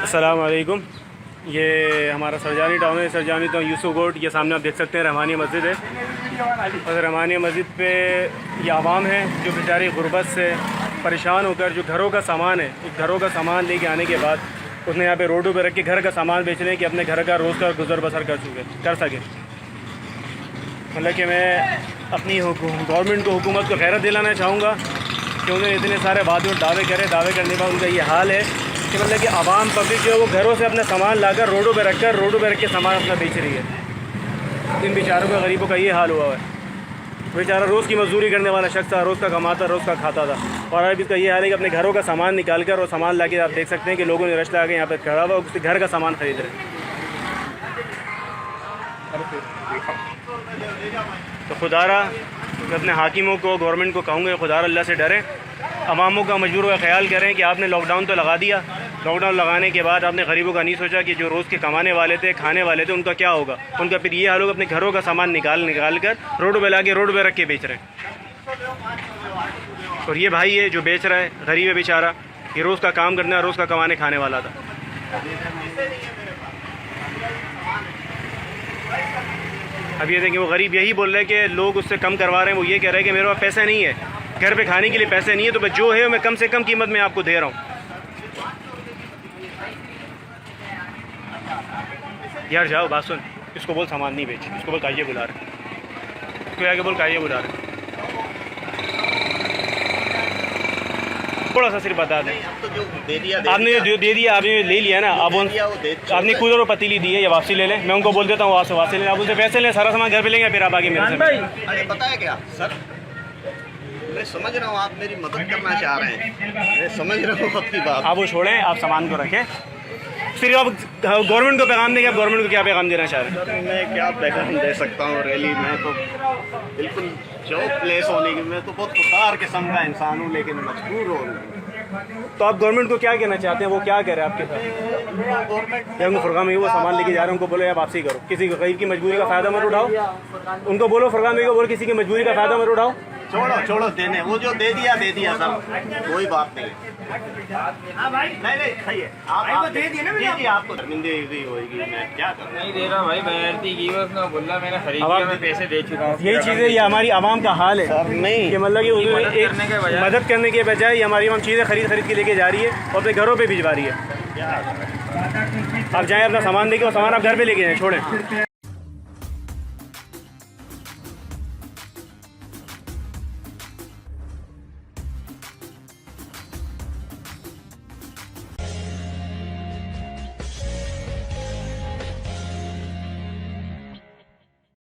अस्सलाम वालेकुम। ये हमारा सरजानी टाउन है। सरजानी टाउन यूसुफ गोट, ये सामने आप देख सकते हैं रहमानिया मस्जिद है। और रहमानिया मस्जिद पे ये आवाम है जो बेचारी गुर्बत से परेशान होकर जो घरों का सामान है, उस घरों का सामान लेके आने के बाद उसने यहाँ पे रोडों पे रख के घर का सामान बेच रहे हैं कि अपने घर का रोज़ का गुजर बसर कर सके। मतलब कि मैं अपनी गवर्नमेंट को, हुकूमत को खैरत दिलाना चाहूँगा कि उन्होंने इतने सारे वादे और दावे करने के बाद उनका ये हाल है कि मतलब कि आवाम पब्लिक जो है वो घरों से अपना सामान लाकर रोडों पे रख के सामान अपना बेच रही है। इन बेचारों का, गरीबों का ये हाल हुआ है। बेचारा रोज़ की मजदूरी करने वाला शख्स था, रोज़ का कमाता, रोज़ का खाता था, और अब इसका ये हाल है कि अपने घरों का सामान निकाल कर और सामान ला के आप देख सकते हैं कि लोगों ने रश लगा के यहाँ पर खड़ा हुआ उसके घर का सामान खरीद रहे हैं। तो खुदारा मैं अपने हाकिमों को, गवर्नमेंट को कहूँगा खुदारा अल्लाह से डरें, अवामों का, मजबूरों का ख्याल करें कि आपने लॉकडाउन तो लगा दिया। लॉकडाउन लगाने के बाद आपने गरीबों का नहीं सोचा कि जो रोज़ के कमाने वाले थे, खाने वाले थे, उनका क्या होगा। उनका फिर ये हाल होगा, अपने घरों का सामान निकाल कर रोड पे लाके रोड पे रख के बेच रहे हैं। और ये भाई है जो बेच रहा है, गरीब है बेचारा, ये रोज़ का काम करना, रोज़ का कमाने खाने वाला था। अब ये देखें, वो गरीब यही बोल रहे हैं कि लोग उससे कम करवा रहे हैं। वो ये कह रहे हैं कि मेरे पास पैसे नहीं है, घर पे खाने के लिए पैसे नहीं है, तो मैं जो है मैं कम से कम कीमत में आपको दे रहा हूँ। यार जाओ, बात सुन, इसको बोल सामान नहीं बेच, इसको बोल काइये बुला रहे, इसको आगे बोल काइये बुला रहे। थोड़ा सा सिर्फ बता दें, आपने जो दे दिया, आपने ले लिया ना, अब आपने कूलर और पतीली दी है, ये वापसी ले लें। मैं उनको बोल देता हूँ वापसी लें, आप उनसे पैसे लें, सारा सामान घर पे लेंगे, फिर आप आगे मेरे से। अरे पता है क्या सर, मैं समझ रहा हूँ आप मेरी मदद करना चाह रहे हैं, मैं समझ रहा हूँ आपकी बात। आप वो छोड़ें, आप सामान को रखें, फिर आप गवर्नमेंट को पैगाम देंगे। आप गवर्नमेंट को क्या पैगाम देना चाह रहे हैं? सर मैं क्या पैगाम दे सकता हूँ रैली में, तो बिल्कुल चौक प्लेस होने की, मैं तो बहुत खुदार किस्म का इंसान हूँ, लेकिन मजबूर हो रहा हूँ। तो आप गवर्नमेंट को क्या कहना चाहते हैं? वो क्या कह रहे हैं आपके साथ? या उनको फरगाम में वो सामान लेके जा रहे हैं, उनको बोलो या वापसी करो, किसी को गरीब की मजबूरी का फ़ायदा मत उठाओ। उनको बोलो फरगाम में, बोलो किसी की मजबूरी का फ़ायदा मत उठाओ। छोड़ो देने, वो जो दे दिया सर, कोई बात नहीं। नहीं खाइए, आप दे दिए ना, आपको शर्मिंदगी होगी, मैं क्या करूँ। नहीं दे रहा भाई, बैरती की बस ना बोला, मैंने खरीद लिया, मैं पैसे दे चुका हूँ। यही चीज़ें, ये हमारी आवाम का हाल है सर। नहीं कि मतलब कि मदद करने के बजाय हमारी आवाम चीज़ें खरीद के लेके जा रही है और अपने घरों पे भिजवा रही है। आप जाएँ, अपना सामान देके, और सामान आप घर पे लेके जाएँ, छोड़ें।